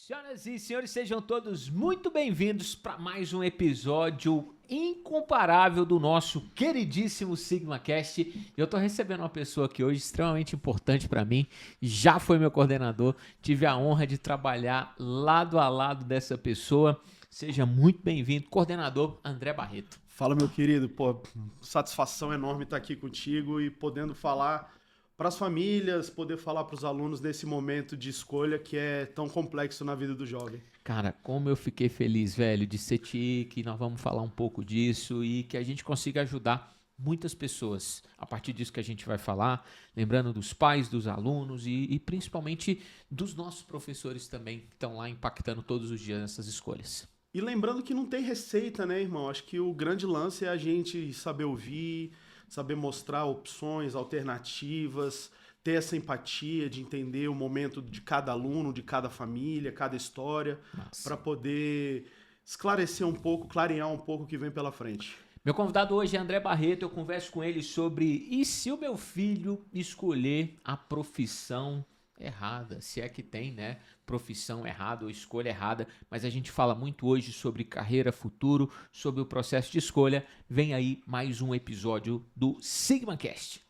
Senhoras e senhores, sejam todos muito bem-vindos para mais um episódio incomparável do nosso queridíssimo SigmaCast. Eu tô recebendo uma pessoa aqui hoje extremamente importante para mim, já foi meu coordenador, tive a honra de trabalhar lado a lado dessa pessoa. Seja muito bem-vindo, coordenador André Barreto. Fala, meu querido, pô, satisfação enorme estar aqui contigo e podendo falar para as famílias, poder falar para os alunos nesse momento de escolha que é tão complexo na vida do jovem. Cara, como eu fiquei feliz, velho, de ser que nós vamos falar um pouco disso e que a gente consiga ajudar muitas pessoas a partir disso que a gente vai falar, lembrando dos pais, dos alunos e principalmente dos nossos professores também, que estão lá impactando todos os dias nessas escolhas. E lembrando que não tem receita, né, irmão? Acho que o grande lance é a gente saber ouvir, saber mostrar opções, alternativas, ter essa empatia de entender o momento de cada aluno, de cada família, cada história, para poder esclarecer um pouco, clarear um pouco o que vem pela frente. Meu convidado hoje é André Barreto, eu converso com ele sobre e se o meu filho escolher a profissão errada, se é que tem, né, profissão errada ou escolha errada, mas a gente fala muito hoje sobre carreira, futuro, sobre o processo de escolha. Vem aí mais um episódio do SigmaCast.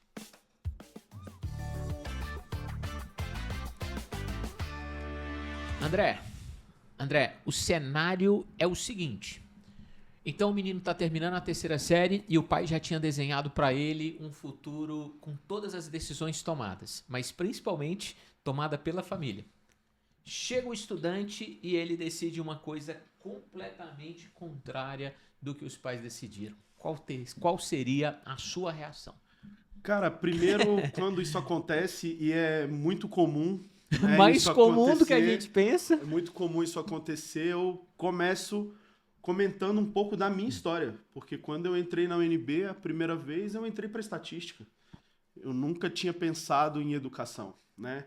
André, o cenário é o seguinte. Então o menino está terminando a terceira série e o pai já tinha desenhado para ele um futuro com todas as decisões tomadas, mas principalmente tomada pela família. Chega o estudante e ele decide uma coisa completamente contrária do que os pais decidiram. Qual seria a sua reação? Cara, primeiro, quando isso acontece, e é muito comum... Mais comum do que a gente pensa. É muito comum isso acontecer, eu começo comentando um pouco da minha história, porque quando eu entrei na UNB a primeira vez, eu entrei para estatística. Eu nunca tinha pensado em educação, né?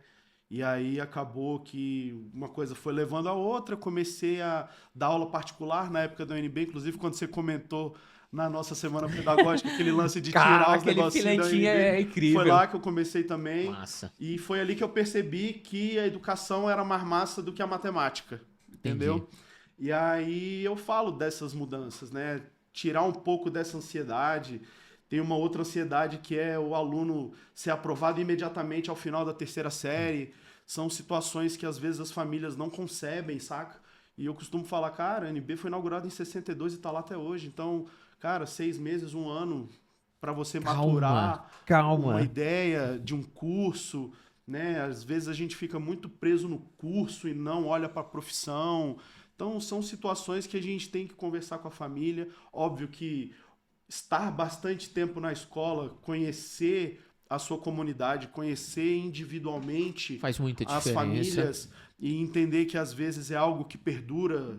E aí acabou que uma coisa foi levando a outra, comecei a dar aula particular na época da UNB, inclusive quando você comentou na nossa semana pedagógica, aquele lance de tirar os negocinhos da UNB, é incrível. foi lá que eu comecei também. Massa. E foi ali que eu percebi que a educação era mais massa do que a matemática, entendeu? Entendi. E aí eu falo dessas mudanças, né? Tirar um pouco dessa ansiedade. Tem uma outra ansiedade que é o aluno ser aprovado imediatamente ao final da terceira série. São situações que às vezes as famílias não concebem, saca? E eu costumo falar, cara, a UNB foi inaugurada em 62 e tá lá até hoje. Então, cara, 6 meses, 1 ano para você maturar uma ideia de um curso, né? Às vezes a gente fica muito preso no curso e não olha para a profissão. Então, são situações que a gente tem que conversar com a família. Óbvio que estar bastante tempo na escola, conhecer a sua comunidade, conhecer individualmente Faz muita as diferença. famílias e entender que às vezes é algo que perdura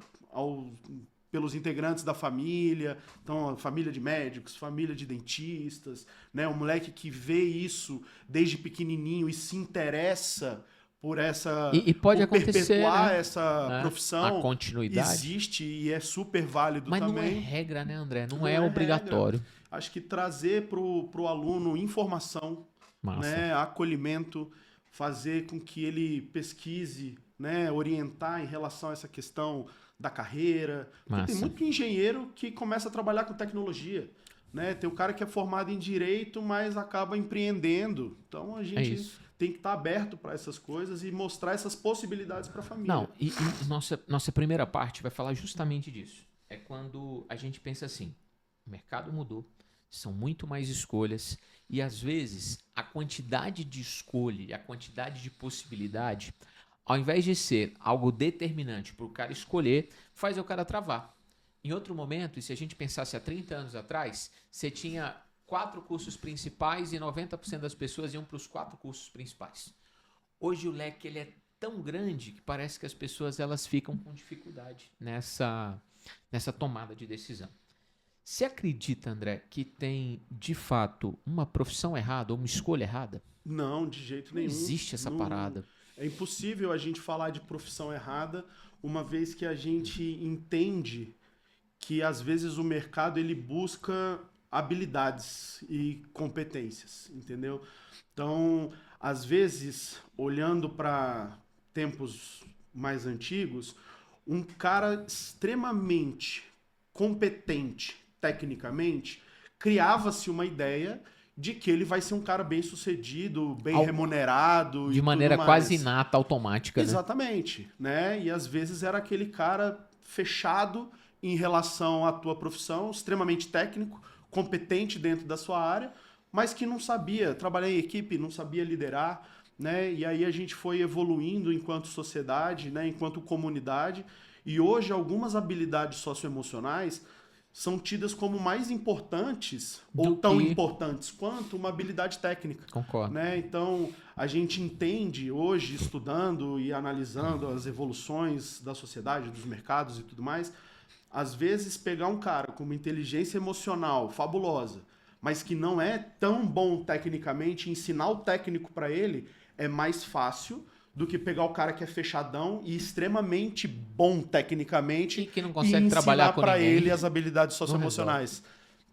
pelos integrantes da família, então a família de médicos, família de dentistas, né? Um moleque que vê isso desde pequenininho e se interessa por essa E pode acontecer, perpetuar, né? essa profissão, a continuidade existe e é super válido mas também. não é regra, né, André? Não é obrigatório. Regra. Acho que trazer pro aluno informação, né, acolhimento, fazer com que ele pesquise, né, orientar em relação a essa questão da carreira. Porque tem muito engenheiro que começa a trabalhar com tecnologia. Né? Tem o cara que é formado em direito, mas acaba empreendendo. Então a gente tem que estar aberto para essas coisas e mostrar essas possibilidades para a família. Não, e nossa primeira parte vai falar justamente disso. É quando a gente pensa assim, o mercado mudou, são muito mais escolhas e às vezes a quantidade de escolha e a quantidade de possibilidade, ao invés de ser algo determinante para o cara escolher, faz o cara travar. Em outro momento, e se a gente pensasse há 30 anos atrás, você tinha 4 cursos principais e 90% das pessoas iam para os 4 cursos principais. Hoje o leque ele é tão grande que parece que as pessoas elas ficam com dificuldade nessa tomada de decisão. Você acredita, André, que tem, de fato, uma profissão errada ou uma escolha errada? Não, de jeito nenhum. Não existe essa parada. É impossível a gente falar de profissão errada, uma vez que a gente entende que às vezes o mercado ele busca habilidades e competências, entendeu? Então, às vezes, olhando para tempos mais antigos, um cara extremamente competente tecnicamente, criava-se uma ideia de que ele vai ser um cara bem sucedido, bem remunerado de maneira quase inata, automática, Exatamente, né? E às vezes era aquele cara fechado em relação à tua profissão, extremamente técnico, competente dentro da sua área, mas que não sabia trabalhar em equipe, não sabia liderar, né? E aí a gente foi evoluindo enquanto sociedade, né? Enquanto comunidade, e hoje algumas habilidades socioemocionais são tidas como mais importantes ou tão importantes quanto uma habilidade técnica. Concordo. Né? Então, a gente entende hoje, estudando e analisando as evoluções da sociedade, dos mercados e tudo mais, às vezes pegar um cara com uma inteligência emocional fabulosa, mas que não é tão bom tecnicamente, ensinar o técnico para ele é mais fácil do que pegar o cara que é fechadão e extremamente bom tecnicamente e que não consegue trabalhar com para ele as habilidades socioemocionais.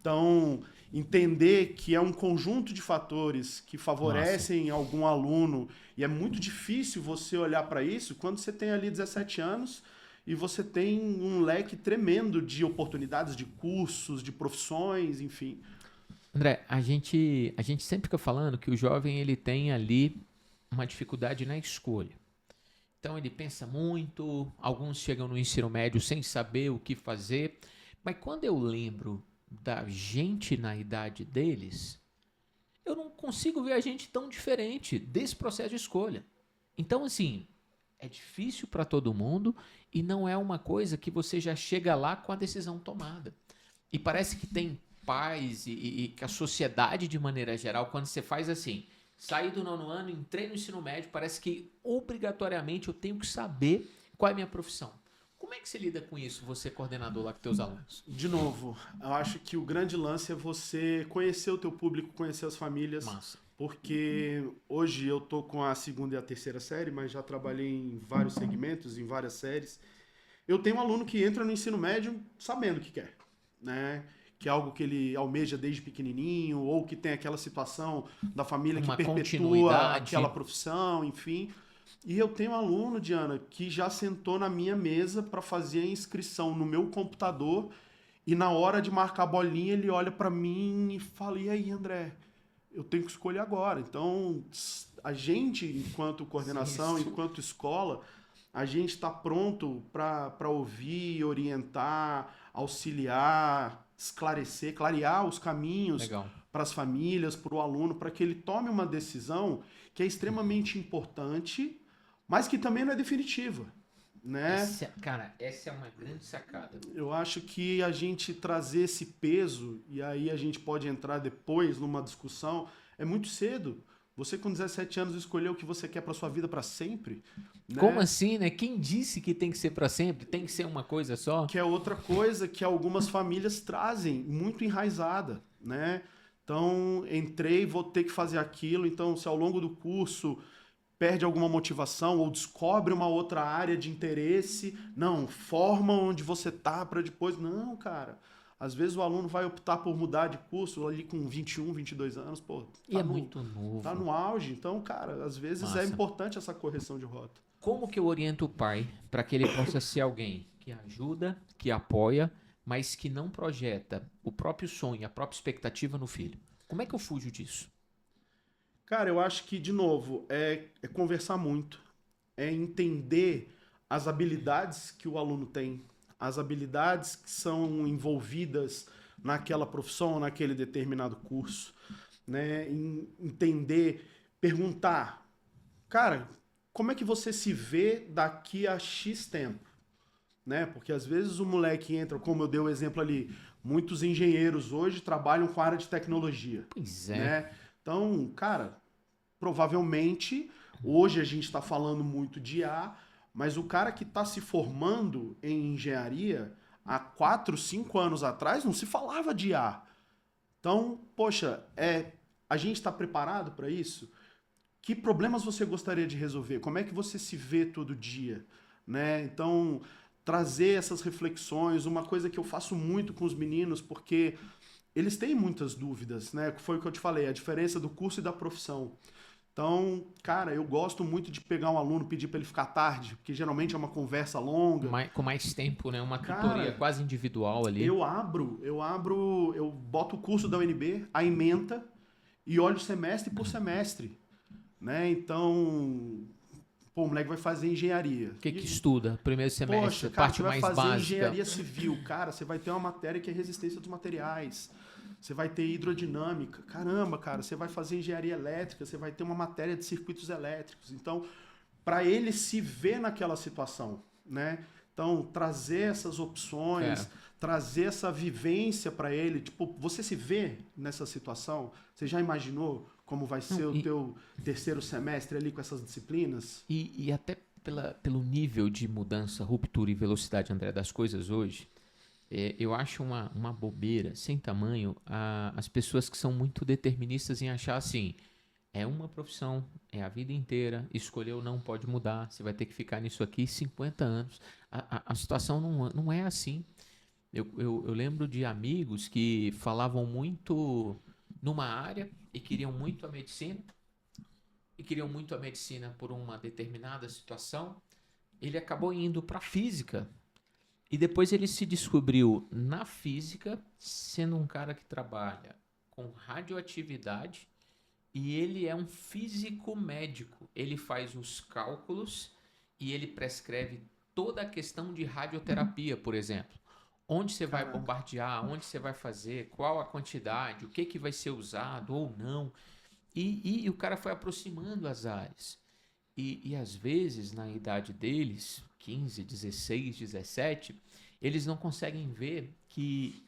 Então, entender que é um conjunto de fatores que favorecem algum aluno, e é muito difícil você olhar para isso quando você tem ali 17 anos e você tem um leque tremendo de oportunidades, de cursos, de profissões, enfim. André, a gente sempre fica falando que o jovem ele tem ali uma dificuldade na escolha. Então ele pensa muito, alguns chegam no ensino médio sem saber o que fazer, mas quando eu lembro da gente na idade deles, eu não consigo ver a gente tão diferente desse processo de escolha. Então, assim, é difícil para todo mundo e não é uma coisa que você já chega lá com a decisão tomada. E parece que tem pais e que a sociedade, de maneira geral, quando você faz assim, saí do 9º ano, entrei no ensino médio, parece que obrigatoriamente eu tenho que saber qual é a minha profissão. Como é que você lida com isso, você coordenador lá com teus alunos? De novo, eu acho que o grande lance é você conhecer o teu público, conhecer as famílias. Massa. Porque hoje eu tô com a 2ª e a 3ª série, mas já trabalhei em vários segmentos, em várias séries. Eu tenho um aluno que entra no ensino médio sabendo o que quer, né? Que é algo que ele almeja desde pequenininho, ou que tem aquela situação da família que perpetua aquela profissão, enfim. E eu tenho um aluno, Diana, que já sentou na minha mesa para fazer a inscrição no meu computador e na hora de marcar a bolinha ele olha para mim e fala, e aí, André, eu tenho que escolher agora. Então, a gente, enquanto coordenação, enquanto escola, a gente está pronto para ouvir, orientar, auxiliar, esclarecer, clarear os caminhos para as famílias, para o aluno, para que ele tome uma decisão que é extremamente importante, mas que também não é definitiva. Né? Essa é uma grande sacada. Eu acho que a gente trazer esse peso, e aí a gente pode entrar depois numa discussão, é muito cedo. Você com 17 anos escolheu o que você quer para sua vida para sempre. Né? Como assim, né? Quem disse que tem que ser para sempre? Tem que ser uma coisa só? Que é outra coisa que algumas famílias trazem, muito enraizada, né? Então, entrei, vou ter que fazer aquilo. Então, se ao longo do curso perde alguma motivação ou descobre uma outra área de interesse, não, forma onde você tá para depois... Não, cara. Às vezes o aluno vai optar por mudar de curso ali com 21, 22 anos, pô. Tá muito novo. Tá no auge. Então, cara, às vezes é importante essa correção de rota. Como que eu oriento o pai para que ele possa ser alguém que ajuda, que apoia, mas que não projeta o próprio sonho, a própria expectativa no filho? Como é que eu fujo disso? Cara, eu acho que, de novo, é conversar muito, é entender as habilidades que o aluno tem, as habilidades que são envolvidas naquela profissão, naquele determinado curso, né? Entender, perguntar, cara, como é que você se vê daqui a X tempo? Né? Porque às vezes o moleque entra, como eu dei o exemplo ali, muitos engenheiros hoje trabalham com a área de tecnologia. Pois é. Né? Então, cara, provavelmente, hoje a gente está falando muito de IA, mas o cara que está se formando em engenharia, há 4, 5 anos atrás, não se falava de IA. Então, poxa, a gente está preparado para isso? Que problemas você gostaria de resolver? Como é que você se vê todo dia? Né? Então, trazer essas reflexões, uma coisa que eu faço muito com os meninos, porque eles têm muitas dúvidas, né? Foi o que eu te falei, a diferença do curso e da profissão. Então, cara, eu gosto muito de pegar um aluno, pedir para ele ficar tarde, porque geralmente é uma conversa longa. Com mais tempo, né? Uma Cara, tutoria quase individual ali. eu boto o curso da UNB, a ementa, e olho semestre por semestre, né? Então, pô, o moleque vai fazer engenharia. O que estuda? Primeiro semestre, Poxa, cara, parte você vai mais fazer básica. engenharia civil. Cara, você vai ter uma matéria que é resistência dos materiais. Você vai ter hidrodinâmica. Caramba, cara, você vai fazer engenharia elétrica, você vai ter uma matéria de circuitos elétricos. Então, para ele se ver naquela situação, né? Então, trazer essas opções, trazer essa vivência para ele. Tipo, você se vê nessa situação? Você já imaginou como vai ser o teu terceiro semestre ali com essas disciplinas? E até pelo nível de mudança, ruptura e velocidade, André, das coisas hoje, eu acho uma bobeira sem tamanho as pessoas que são muito deterministas em achar assim, é uma profissão, é a vida inteira, escolheu não pode mudar, você vai ter que ficar nisso aqui 50 anos. A situação não é assim. Eu lembro de amigos que falavam muito numa área e queriam muito a medicina, por uma determinada situação. Ele acabou indo para física e depois ele se descobriu na física sendo um cara que trabalha com radioatividade e ele é um físico médico. Ele faz os cálculos e ele prescreve toda a questão de radioterapia, por exemplo. Onde você vai bombardear, onde você vai fazer, qual a quantidade, o que vai ser usado ou não. E o cara foi aproximando as áreas. E às vezes, na idade deles, 15, 16, 17, eles não conseguem ver que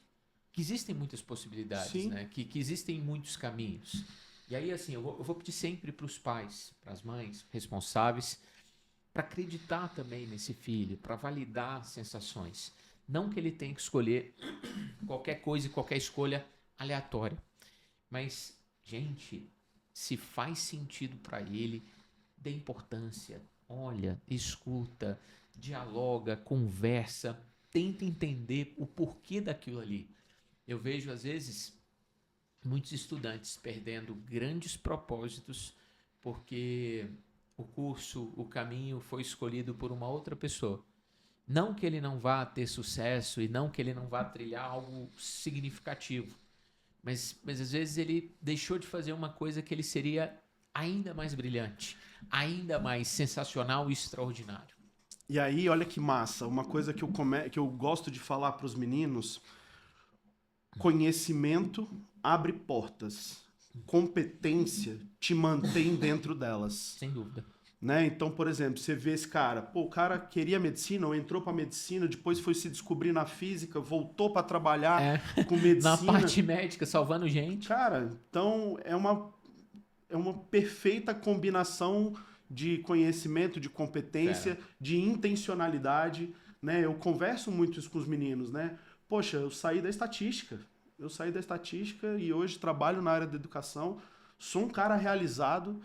existem muitas possibilidades, né? Que existem muitos caminhos. E aí, assim, eu vou pedir sempre para os pais, para as mães responsáveis, para acreditar também nesse filho, para validar sensações. Não que ele tenha que escolher qualquer coisa e qualquer escolha aleatória. Mas, gente, se faz sentido para ele, dê importância, olha, escuta, dialoga, conversa, tenta entender o porquê daquilo ali. Eu vejo, às vezes, muitos estudantes perdendo grandes propósitos porque o curso, o caminho foi escolhido por uma outra pessoa. Não que ele não vá ter sucesso e não que ele não vá trilhar algo significativo, mas às vezes ele deixou de fazer uma coisa que ele seria ainda mais brilhante, ainda mais sensacional e extraordinário. E aí, olha que massa, uma coisa que eu gosto de falar para os meninos, conhecimento abre portas, competência te mantém dentro delas. Sem dúvida. Né? Então, por exemplo, você vê esse cara, pô, o cara queria medicina ou entrou para medicina, depois foi se descobrir na física, voltou para trabalhar com medicina. Na parte médica, salvando gente. Cara, então é uma perfeita combinação de conhecimento, de competência, de intencionalidade, né? Eu converso muito isso com os meninos, né? Poxa, eu saí da estatística e hoje trabalho na área da educação, sou um cara realizado,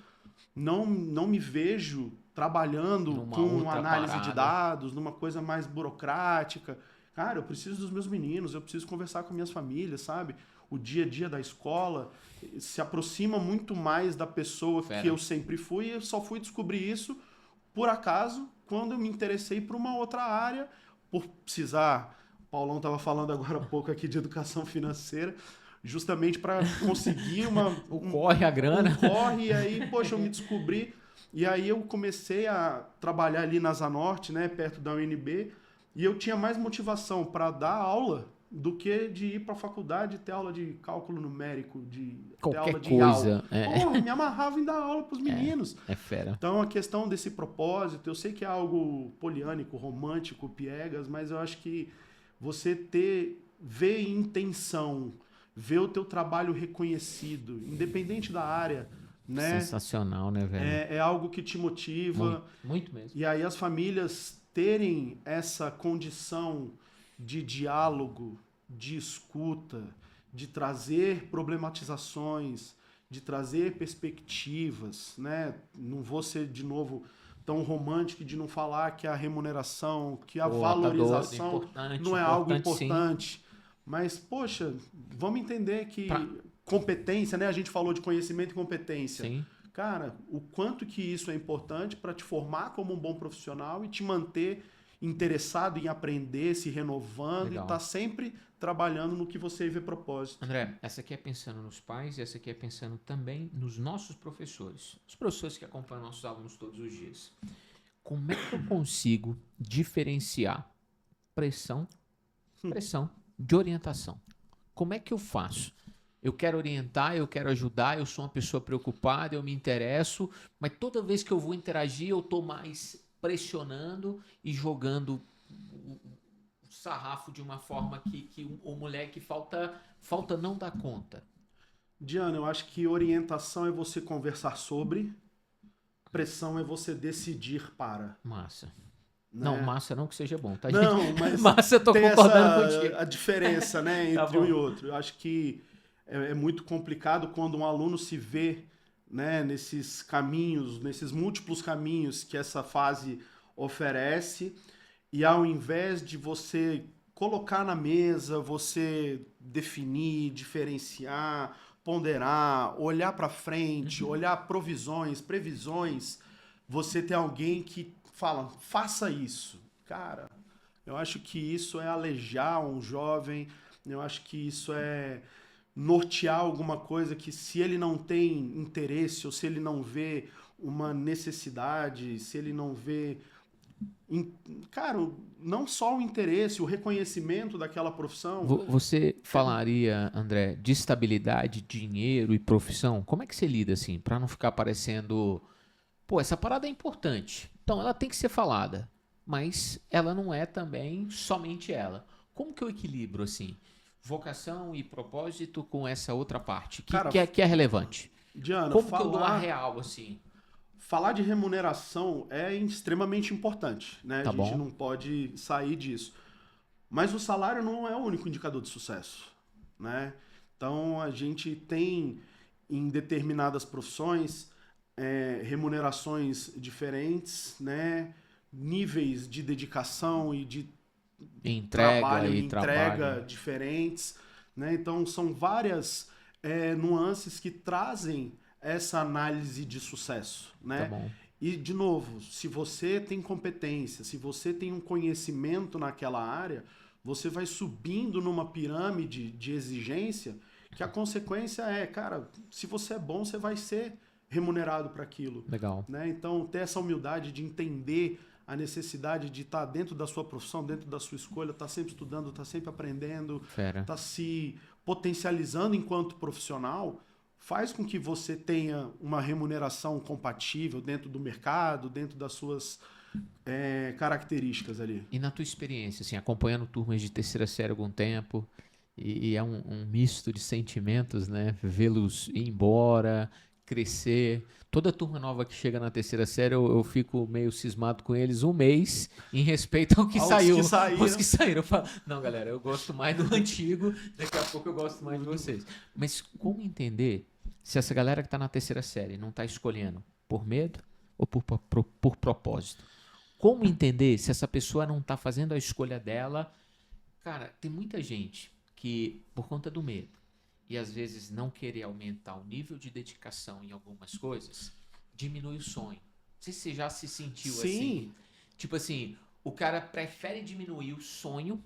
não me vejo trabalhando com análise de dados, numa coisa mais burocrática. Cara, eu preciso dos meus meninos, eu preciso conversar com minhas famílias, sabe? O dia a dia da escola se aproxima muito mais da pessoa que eu sempre fui, e eu só fui descobrir isso, por acaso, quando eu me interessei por uma outra área, por precisar... O Paulão estava falando agora há pouco aqui de educação financeira, justamente para conseguir a grana. E aí, poxa, eu me descobri. E aí eu comecei a trabalhar ali na Zanorte, né, perto da UNB, e eu tinha mais motivação para dar aula do que de ir para a faculdade e ter aula de cálculo numérico, ter aula de coisa. Porra, me amarrava em dar aula para os meninos. É fera. Então, a questão desse propósito, eu sei que é algo poliânico, romântico, piegas, mas eu acho que você ver intenção, ver o teu trabalho reconhecido, independente da área, né? Sensacional, né, velho? É algo que te motiva. Muito mesmo. E aí as famílias terem essa condição de diálogo, de escuta, de trazer problematizações, de trazer perspectivas, né? Não vou ser, de novo, tão romântico de não falar que a remuneração, que a valorização não é algo importante. Sim. Mas, poxa, vamos entender que competência, né? A gente falou de conhecimento e competência. Sim. cara, o quanto que isso é importante para te formar como um bom profissional e te manter interessado em aprender, se renovando e Legal. estar sempre trabalhando no que você vê propósito. André, essa aqui é pensando nos pais e essa aqui é pensando também nos nossos professores. Os professores que acompanham nossos alunos todos os dias. Como é que eu consigo diferenciar pressão de orientação? Como é que eu faço? Eu quero orientar, eu quero ajudar, eu sou uma pessoa preocupada, eu me interesso, mas toda vez que eu vou interagir, eu estou mais pressionando e jogando o sarrafo de uma forma que o moleque falta não dá conta. Diana, eu acho que orientação é você conversar sobre, pressão é você decidir para. Massa. Né? Não, massa não que seja bom, tá, Não, gente? mas Massa, eu tô tem concordando essa contigo. a diferença, né, Tá entre um bom. e outro. Eu acho que é muito complicado quando um aluno se vê, né, nesses caminhos, nesses múltiplos caminhos que essa fase oferece, e ao invés de você colocar na mesa, você definir, diferenciar, ponderar, olhar para frente, olhar provisões, previsões, você tem alguém que fala, faça isso. Cara, eu acho que isso é alejar um jovem, eu acho que isso é nortear alguma coisa que se ele não tem interesse ou se ele não vê uma necessidade, se ele não vê, cara, não só o interesse, o reconhecimento daquela profissão. Você falaria, André, de estabilidade, dinheiro e profissão? Como é que você lida assim, para não ficar parecendo, pô, essa parada é importante, então ela tem que ser falada, mas ela não é também somente ela. Como que eu equilibro assim, vocação e propósito com essa outra parte Cara, que é relevante? Diana, Como que eu dou a real assim? falar de remuneração é extremamente importante, né? A Tá gente bom? não pode sair disso. Mas o salário não é o único indicador de sucesso, né? Então a gente tem em determinadas profissões remunerações diferentes, né? Níveis de dedicação e de Entrega trabalho e e entrega trabalho. diferentes, né? Então são várias nuances que trazem essa análise de sucesso, Tá né? bom. E de novo, se você tem competência, se você tem um conhecimento naquela área, você vai subindo numa pirâmide de exigência que a consequência é, cara, se você é bom, você vai ser remunerado para aquilo, Legal. né? Então ter essa humildade de entender a necessidade de estar dentro da sua profissão, dentro da sua escolha, estar sempre estudando, estar sempre aprendendo, Fera. estar se potencializando enquanto profissional, faz com que você tenha uma remuneração compatível dentro do mercado, dentro das suas características ali. E na tua experiência, assim, acompanhando turmas de terceira série há algum tempo, e é um misto de sentimentos, né? Vê-los ir embora, crescer. Toda turma nova que chega na terceira série, eu fico meio cismado com eles um mês em respeito ao que Aos saiu. que saíram. Os que saíram. Eu falo, não, galera, eu gosto mais do antigo, daqui a pouco eu gosto mais de vocês. Mas como entender se essa galera que está na terceira série não está escolhendo por medo ou por propósito? Como entender se essa pessoa não está fazendo a escolha dela? Cara, tem muita gente que, por conta do medo e às vezes não querer aumentar o nível de dedicação em algumas coisas, diminui o sonho. Não sei se você já se sentiu Sim. assim. Tipo assim, o cara prefere diminuir o sonho.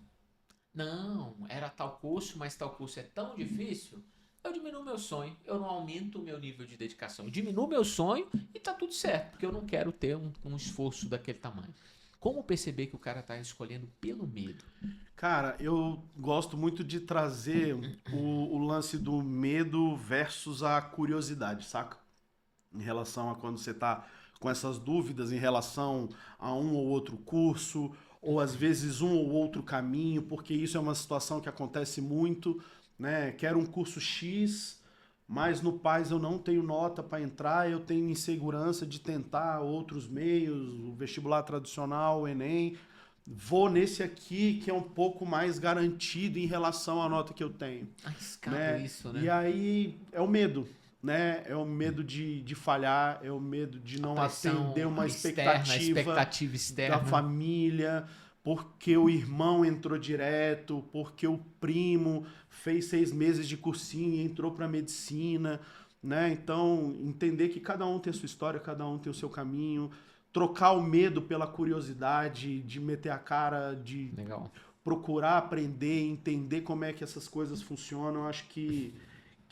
Não, era tal curso, mas tal curso é tão difícil. Eu diminuo meu sonho, eu não aumento o meu nível de dedicação. Eu diminuo meu sonho e tá tudo certo, porque eu não quero ter um esforço daquele tamanho. Como perceber que o cara tá escolhendo pelo medo? Cara, eu gosto muito de trazer o lance do medo versus a curiosidade, saca? Em relação a quando você tá com essas dúvidas em relação a um ou outro curso, ou às vezes um ou outro caminho, porque isso é uma situação que acontece muito, né? Quero um curso X, mas no PAS eu não tenho nota para entrar, eu tenho insegurança de tentar outros meios, o vestibular tradicional, o Enem. Vou nesse aqui que é um pouco mais garantido em relação à nota que eu tenho, Arriscado né? isso, E né? aí é o medo, né? É o medo de falhar, é o medo de A não pressão atender uma externa, a expectativa expectativa da externa. família, porque o irmão entrou direto, porque o primo fez 6 meses de cursinho e entrou para medicina. né? Então, entender que cada um tem a sua história, cada um tem o seu caminho, trocar o medo pela curiosidade, de meter a cara, de Legal. procurar aprender, entender como é que essas coisas funcionam, eu acho que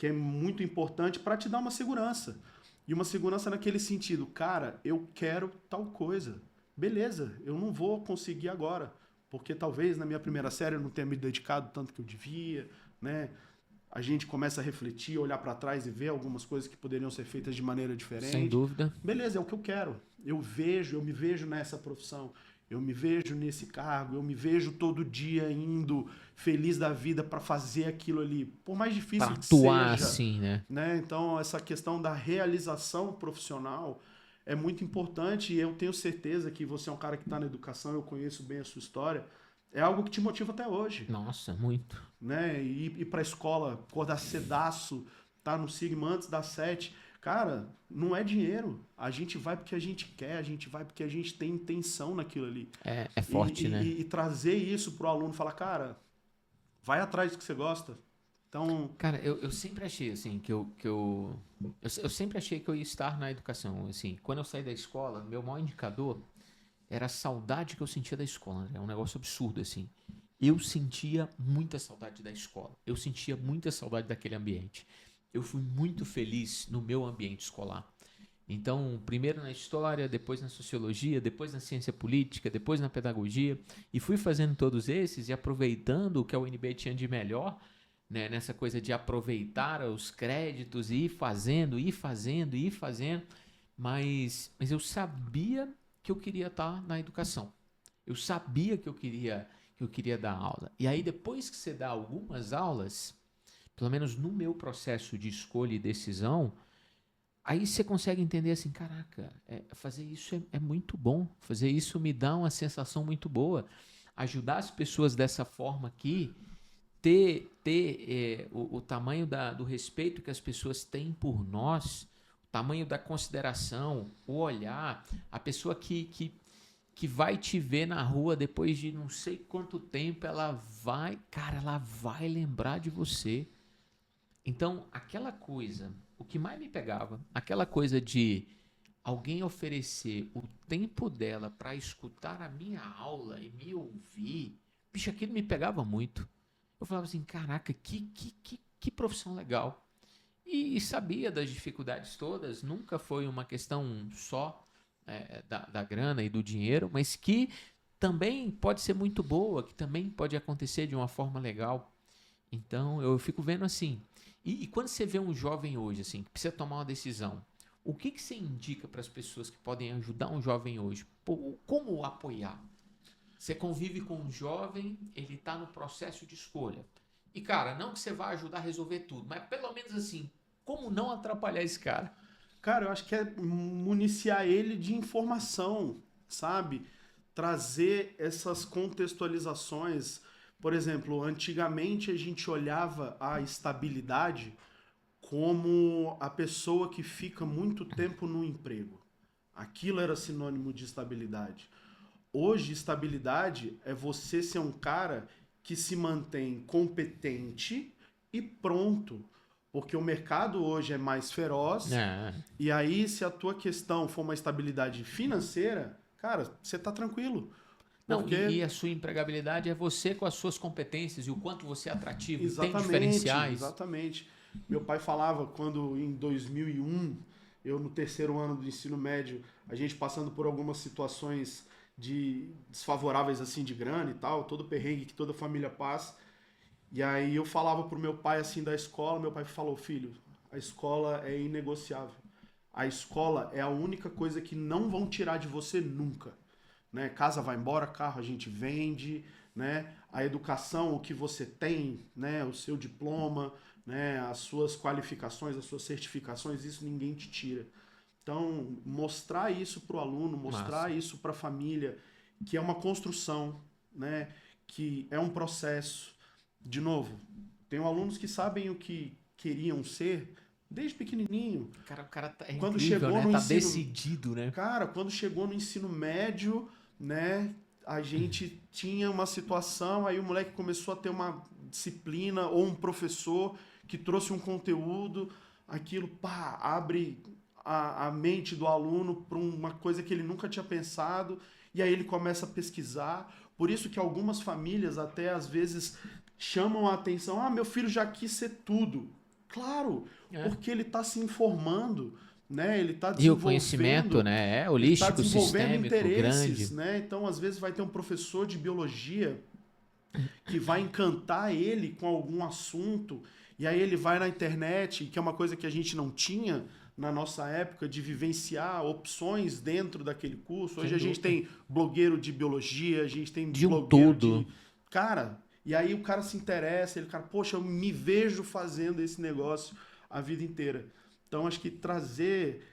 é muito importante para te dar uma segurança. E uma segurança naquele sentido, cara, eu quero tal coisa. Beleza, eu não vou conseguir agora, porque talvez na minha primeira série eu não tenha me dedicado tanto que eu devia, né? A gente começa a refletir, olhar para trás e ver algumas coisas que poderiam ser feitas de maneira Sem diferente. dúvida. Beleza, é o que eu quero. Eu me vejo nessa profissão, eu me vejo nesse cargo, eu me vejo todo dia indo feliz da vida para fazer aquilo ali, por mais Para difícil que atuar seja, assim, né? né? Então, essa questão da realização profissional é muito importante e eu tenho certeza que você é um cara que está na educação, eu conheço bem a sua história, é algo que te motiva até hoje, Nossa, muito. né? Ir para a escola, acordar cedaço, tá no Sigma antes das 7. Cara, não é dinheiro. A gente vai porque a gente quer, a gente vai porque a gente tem intenção naquilo ali. É forte, né? E trazer isso pro aluno, falar, cara, vai atrás do que você gosta. Então, Cara, eu sempre achei assim eu sempre achei que eu ia estar na educação. Assim, quando eu saí da escola, meu maior indicador era a saudade que eu sentia da escola. Né? É um negócio absurdo assim. Eu sentia muita saudade da escola. Eu sentia muita saudade daquele ambiente. Eu fui muito feliz no meu ambiente escolar. Então, primeiro na história, depois na sociologia, depois na ciência política, depois na pedagogia, e fui fazendo todos esses e aproveitando o que a UNB tinha de melhor, né, nessa coisa de aproveitar os créditos e ir fazendo, mas eu sabia que eu queria estar na educação. Eu sabia que eu queria dar aula. E aí depois que você dá algumas aulas, pelo menos no meu processo de escolha e decisão, aí você consegue entender assim, caraca, fazer isso é muito bom, fazer isso me dá uma sensação muito boa. Ajudar as pessoas dessa forma aqui, ter o tamanho do respeito que as pessoas têm por nós, o tamanho da consideração, o olhar, a pessoa que vai te ver na rua depois de não sei quanto tempo, ela vai lembrar de você. Então, aquela coisa, o que mais me pegava, aquela coisa de alguém oferecer o tempo dela para escutar a minha aula e me ouvir, bicho, aquilo me pegava muito. Eu falava assim, caraca, que profissão legal. E sabia das dificuldades todas, nunca foi uma questão só da grana e do dinheiro, mas que também pode ser muito boa, que também pode acontecer de uma forma legal. Então, eu fico vendo assim. E quando você vê um jovem hoje, assim, que precisa tomar uma decisão, o que você indica para as pessoas que podem ajudar um jovem hoje? Pô, como apoiar? Você convive com um jovem, ele está no processo de escolha. E, cara, não que você vá ajudar a resolver tudo, mas pelo menos assim, como não atrapalhar esse cara? cara, eu acho que é municiar ele de informação, sabe? Trazer essas contextualizações. Por exemplo, antigamente a gente olhava a estabilidade como a pessoa que fica muito tempo no emprego. Aquilo era sinônimo de estabilidade. Hoje, estabilidade é você ser um cara que se mantém competente e pronto. Porque o mercado hoje é mais feroz, É. e aí, se a tua questão for uma estabilidade financeira, cara, você tá tranquilo. Não, Porque e a sua empregabilidade é você com as suas competências e o quanto você é atrativo e tem exatamente, diferenciais. exatamente. Meu pai falava quando em 2001, eu no terceiro ano do ensino médio, a gente passando por algumas situações de desfavoráveis assim de grana e tal, todo perrengue que toda família passa. E aí eu falava pro meu pai assim da escola, meu pai falou: "Filho, a escola é inegociável. A escola é a única coisa que não vão tirar de você nunca, né? Casa vai embora, carro a gente vende, né? A educação, o que você tem, né? O seu diploma, né? As suas qualificações, as suas certificações, isso ninguém te tira. Então, mostrar isso para o aluno, Massa. mostrar isso para a família, que é uma construção, né? Que é um processo. De novo, tenho alunos que sabem o que queriam ser desde pequenininho. O cara é Quando incrível, chegou né? no Tá ensino, decidido, né? cara, quando chegou no ensino médio, né, a gente tinha uma situação, aí o moleque começou a ter uma disciplina ou um professor que trouxe um conteúdo. aquilo, pá, abre a mente do aluno para uma coisa que ele nunca tinha pensado, e aí ele começa a pesquisar. Por isso que algumas famílias até às vezes chamam a atenção, meu filho já quis ser tudo. Claro, É. porque ele está se informando, né? E o conhecimento, né? É ele está holístico, desenvolvendo sistêmico, interesses, grande. né? Então, às vezes, vai ter um professor de biologia que vai encantar ele com algum assunto, e aí ele vai na internet, que é uma coisa que a gente não tinha na nossa época, de vivenciar opções dentro daquele curso. Hoje Sem a gente dúvida. tem blogueiro de biologia, a gente tem De um blogueiro todo. de... Cara, e aí o cara se interessa, ele, cara, poxa, eu me vejo fazendo esse negócio a vida inteira. Então, acho que trazer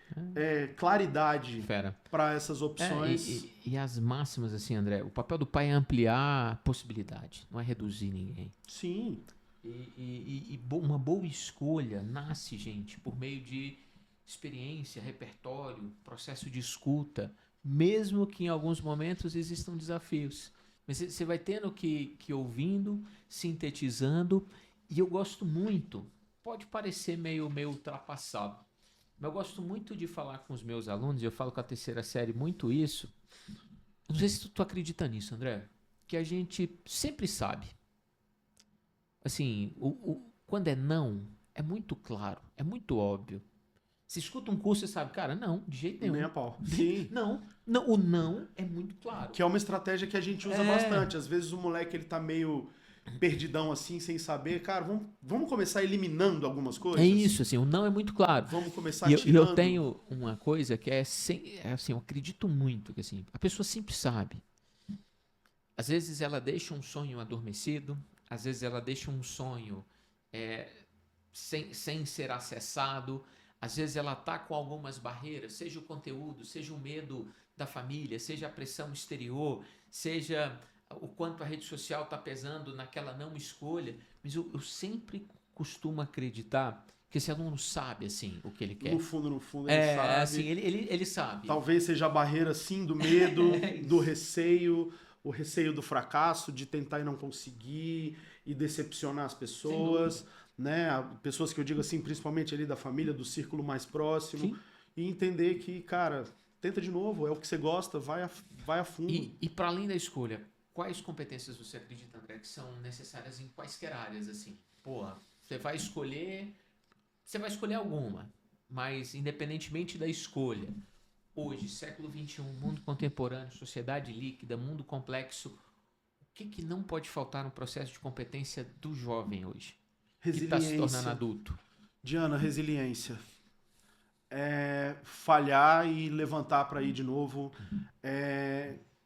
claridade Fera. para essas opções. E as máximas, assim, André, o papel do pai é ampliar a possibilidade, não é reduzir ninguém. Sim, Uma boa escolha nasce, gente, por meio de experiência, repertório, processo de escuta, mesmo que em alguns momentos existam desafios. Mas você vai tendo que ouvindo, sintetizando, e eu gosto muito, pode parecer meio ultrapassado, mas eu gosto muito de falar com os meus alunos, eu falo com a terceira série muito isso. Não sei se tu acredita nisso, André, que a gente sempre sabe. Assim, quando é não, é muito claro, é muito óbvio. Se escuta um curso, você sabe, cara, não, de jeito nem nenhum. a pau. Sim. Não, não, o não é muito claro. Que é uma estratégia que a gente usa bastante. Às vezes o moleque ele tá meio perdidão assim, sem saber. Cara, vamos começar eliminando algumas coisas? É isso, assim, o não é muito claro. Vamos começar E eu tirando. tenho uma coisa que assim, eu acredito muito que assim, a pessoa sempre sabe. Às vezes ela deixa um sonho adormecido, às vezes ela deixa um sonho sem ser acessado, às vezes ela está com algumas barreiras, seja o conteúdo, seja o medo da família, seja a pressão exterior, seja o quanto a rede social está pesando naquela não escolha, mas eu sempre costumo acreditar que esse aluno sabe assim o que ele quer. No fundo, ele sabe. Assim, ele sabe. Talvez seja a barreira, sim, do medo, do receio, o receio do fracasso, de tentar e não conseguir, e decepcionar as pessoas, né? Pessoas que eu digo assim, principalmente ali da família, do círculo mais próximo, Sim. e entender que, cara, tenta de novo, é o que você gosta, vai a fundo. E para além da escolha, quais competências você acredita, André, que são necessárias em quaisquer áreas, assim? Porra, você vai escolher alguma, mas independentemente da escolha, hoje, século XXI, mundo contemporâneo, sociedade líquida, mundo complexo, o que não pode faltar no processo de competência do jovem hoje, que está se tornando adulto? Diana, resiliência. Falhar e levantar para ir de novo,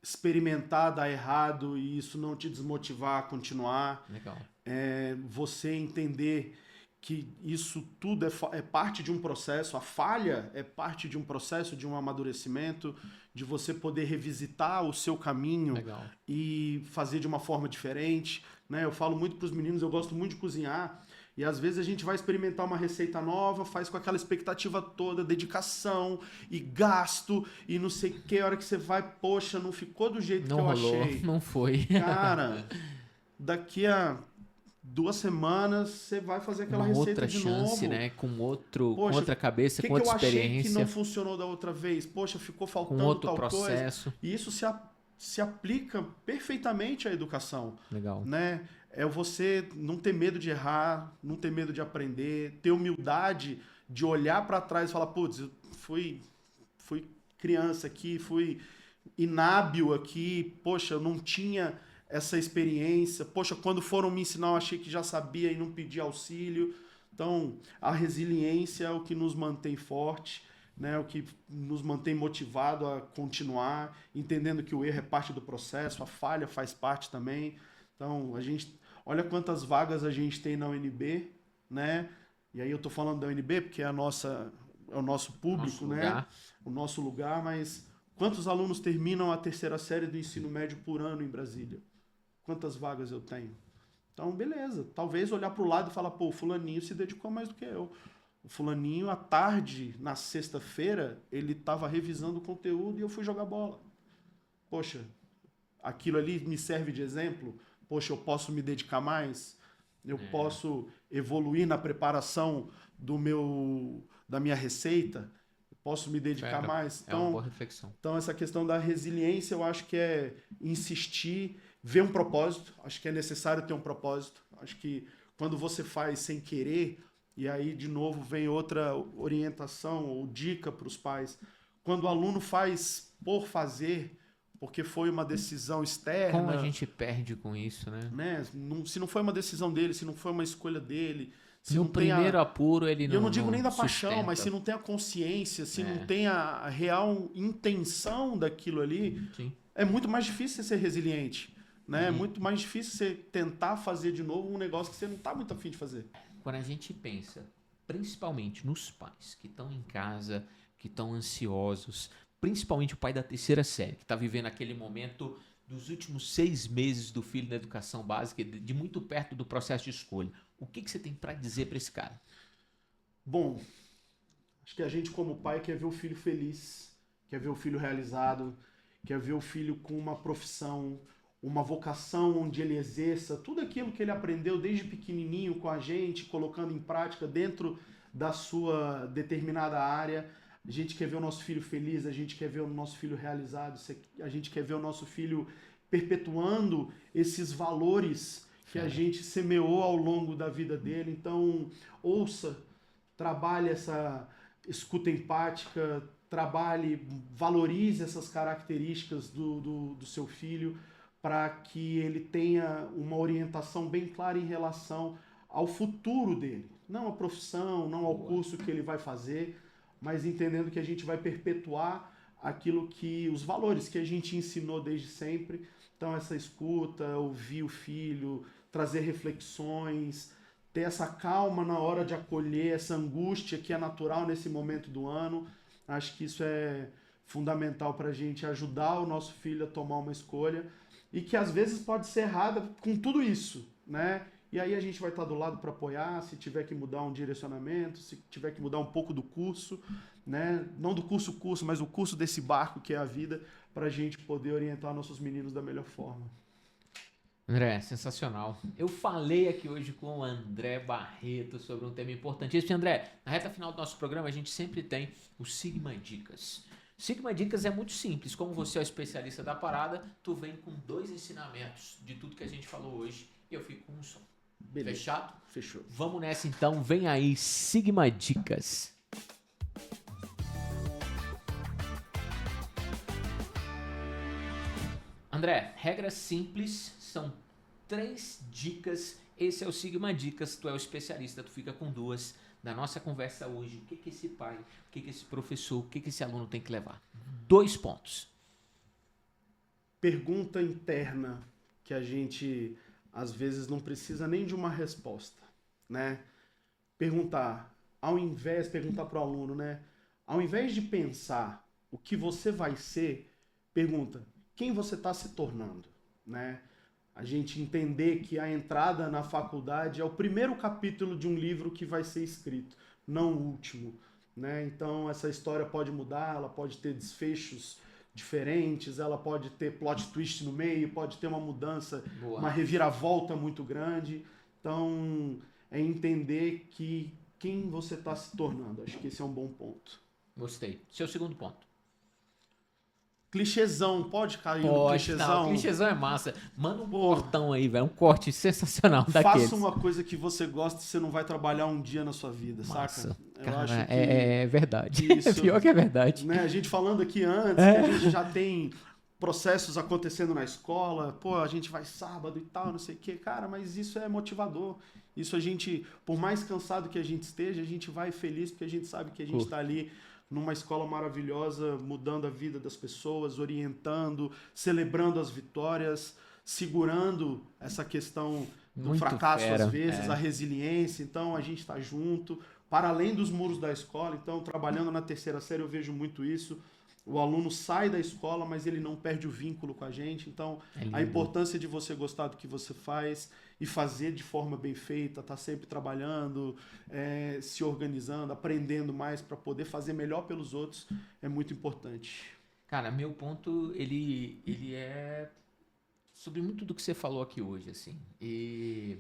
experimentar, dar errado e isso não te desmotivar a continuar. Legal. Você entender que isso tudo é parte de um processo, a falha é parte de um processo, de um amadurecimento, de você poder revisitar o seu caminho. Legal. E fazer de uma forma diferente, né? Eu falo muito para os meninos, eu gosto muito de cozinhar, e às vezes a gente vai experimentar uma receita nova, faz com aquela expectativa toda, dedicação e gasto e não sei o que, a hora que você vai, poxa, não ficou do jeito Não que eu rolou, achei. não foi. Cara, daqui a 2 semanas você vai fazer aquela Uma receita outra de chance, novo. né? Com Poxa, outra cabeça, que com outra eu achei que experiência, não funcionou da outra vez? Poxa, ficou com faltando outro tal processo. coisa. E isso se aplica perfeitamente à educação. Legal. Né? É você não ter medo de errar, não ter medo de aprender, ter humildade de olhar para trás e falar, putz, eu fui criança aqui, fui inábil aqui, poxa, eu não tinha essa experiência, poxa, quando foram me ensinar eu achei que já sabia e não pedi auxílio. Então, a resiliência é o que nos mantém forte, né? O que nos mantém motivado a continuar, entendendo que o erro é parte do processo, a falha faz parte também. Então, olha quantas vagas a gente tem na UNB, né? E aí eu tô falando da UNB porque é o nosso público, né? O nosso lugar, mas quantos alunos terminam a terceira série do ensino médio por ano em Brasília? Quantas vagas eu tenho? Então, beleza. Talvez olhar para o lado e falar, pô, o fulaninho se dedicou mais do que eu. O fulaninho, à tarde, na sexta-feira, ele estava revisando o conteúdo e eu fui jogar bola. Poxa, aquilo ali me serve de exemplo? Poxa, eu posso me dedicar mais? eu posso evoluir na preparação da minha receita, eu posso me dedicar mais. É uma boa reflexão. Então, essa questão da resiliência, eu acho que é insistir, ver um propósito. Acho que é necessário ter um propósito. Acho que quando você faz sem querer, e aí, de novo, vem outra orientação ou dica para os pais. Quando o aluno faz por fazer, porque foi uma decisão externa... Como a gente perde com isso, né? Se não foi uma decisão dele, se não foi uma escolha dele... Se no não tem primeiro apuro ele não eu não digo nem da sustenta. paixão, mas se não tem a consciência, se não tem a real intenção daquilo ali, Sim. é muito mais difícil você ser resiliente, né? É muito mais difícil você tentar fazer de novo um negócio que você não está muito afim de fazer. Quando a gente pensa, principalmente nos pais que estão em casa, que estão ansiosos, principalmente o pai da terceira série, que está vivendo aquele momento dos últimos 6 meses do filho na educação básica, de muito perto do processo de escolha. O que você tem para dizer para esse cara? Bom, acho que a gente como pai quer ver o filho feliz, quer ver o filho realizado, quer ver o filho com uma profissão, uma vocação onde ele exerça tudo aquilo que ele aprendeu desde pequenininho com a gente, colocando em prática dentro da sua determinada área. A gente quer ver o nosso filho feliz, a gente quer ver o nosso filho realizado, a gente quer ver o nosso filho perpetuando esses valores que a gente semeou ao longo da vida dele. Então, ouça, trabalhe essa escuta empática, trabalhe, valorize essas características do seu filho para que ele tenha uma orientação bem clara em relação ao futuro dele. Não à profissão, não ao curso que ele vai fazer, mas entendendo que a gente vai perpetuar aquilo que, os valores que a gente ensinou desde sempre. Então, essa escuta, ouvir o filho, trazer reflexões, ter essa calma na hora de acolher essa angústia que é natural nesse momento do ano. Acho que isso é fundamental para a gente ajudar o nosso filho a tomar uma escolha e que às vezes pode ser errada com tudo isso, né? E aí a gente vai estar do lado para apoiar, se tiver que mudar um direcionamento, se tiver que mudar um pouco do curso, né? Não do curso, mas o curso desse barco que é a vida, para a gente poder orientar nossos meninos da melhor forma. André, sensacional. Eu falei aqui hoje com o André Barreto sobre um tema importantíssimo. André, na reta final do nosso programa a gente sempre tem o Sigma Dicas. Sigma Dicas é muito simples. Como você é o especialista da parada, tu vem com 2 ensinamentos de tudo que a gente falou hoje e eu fico com um só. Beleza. Fechado? Fechou. Vamos nessa então. Vem aí, Sigma Dicas. André, regras simples, são 3 dicas. Esse é o Sigma Dicas, tu é o especialista, tu fica com 2 da nossa conversa hoje. O que esse pai, o que esse professor, o que esse aluno tem que levar? 2 pontos. Pergunta interna que a gente às vezes não precisa nem de uma resposta, né? Perguntar para o aluno, né? Ao invés de pensar o que você vai ser, pergunta quem você está se tornando, né? A gente entender que a entrada na faculdade é o primeiro capítulo de um livro que vai ser escrito, não o último, né? Então essa história pode mudar, ela pode ter desfechos diferentes, ela pode ter plot twist no meio, pode ter uma mudança, uma reviravolta muito grande. Então é entender que quem você está se tornando. Acho que esse é um bom ponto. Gostei. Seu segundo ponto. Clichêzão, pode cair no clichêzão? Não, clichêzão é massa. Manda um cortão aí, velho. Um corte sensacional daqueles. Faça uma coisa que você gosta e você não vai trabalhar um dia na sua vida, massa. Saca? Eu Cara, acho que é verdade. Isso, É pior que é verdade. Né? A gente falando aqui antes, que a gente já tem processos acontecendo na escola, pô, a gente vai sábado e tal, não sei o quê. Cara, mas isso é motivador. Isso a gente, por mais cansado que a gente esteja, a gente vai feliz porque a gente sabe que a gente está ali numa escola maravilhosa, mudando a vida das pessoas, orientando, celebrando as vitórias, segurando essa questão do Muito fracasso fera, às vezes, a resiliência. Então a gente está junto, para além dos muros da escola. Então, trabalhando na terceira série, eu vejo muito isso. O aluno sai da escola, mas ele não perde o vínculo com a gente. Então, a importância de você gostar do que você faz e fazer de forma bem feita, tá sempre trabalhando, se organizando, aprendendo mais para poder fazer melhor pelos outros, é muito importante. Cara, meu ponto, ele é sobre muito do que você falou aqui hoje, assim. E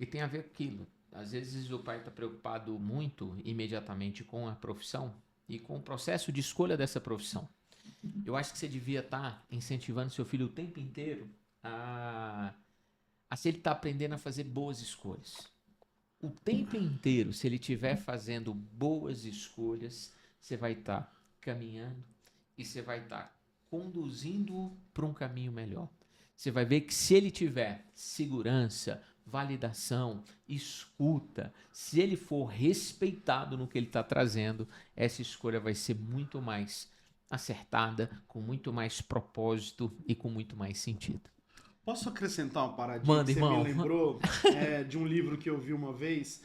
E tem a ver com aquilo. Às vezes o pai está preocupado muito imediatamente com a profissão e com o processo de escolha dessa profissão. Eu acho que você devia estar incentivando seu filho o tempo inteiro a se ele está aprendendo a fazer boas escolhas. O tempo inteiro, se ele estiver fazendo boas escolhas, você vai estar caminhando e você vai estar conduzindo para um caminho melhor. Você vai ver que se ele tiver segurança, validação, escuta, se ele for respeitado no que ele está trazendo, essa escolha vai ser muito mais acertada, com muito mais propósito e com muito mais sentido. Posso acrescentar uma paradinha Manda, que você irmão. me lembrou de um livro que eu vi uma vez?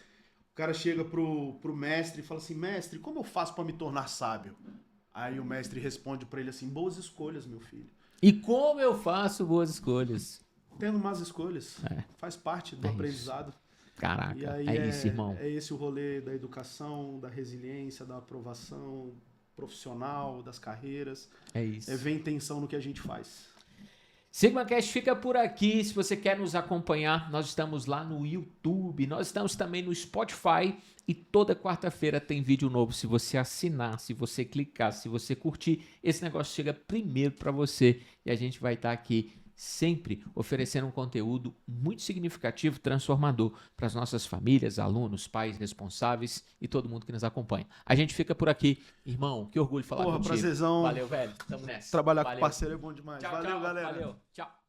O cara chega pro mestre e fala assim, mestre, como eu faço para me tornar sábio? Aí o mestre responde para ele assim, boas escolhas, meu filho. E como eu faço boas escolhas? Tendo más escolhas. Faz parte do aprendizado. Caraca, E aí é isso, irmão. É esse o rolê da educação, da resiliência, da aprovação profissional, das carreiras. É isso. É ver intenção no que a gente faz. SigmaCast fica por aqui. Se você quer nos acompanhar, nós estamos lá no YouTube, nós estamos também no Spotify e toda quarta-feira tem vídeo novo. Se você assinar, se você clicar, se você curtir, esse negócio chega primeiro para você e a gente vai estar aqui sempre oferecendo um conteúdo muito significativo, transformador para as nossas famílias, alunos, pais, responsáveis e todo mundo que nos acompanha. A gente fica por aqui. Irmão, que orgulho falar contigo. Prazerzão. Valeu, velho. Tamo nessa. Trabalhar Valeu. com parceiro é bom demais. Tchau, Valeu, tchau. galera. Valeu. Tchau.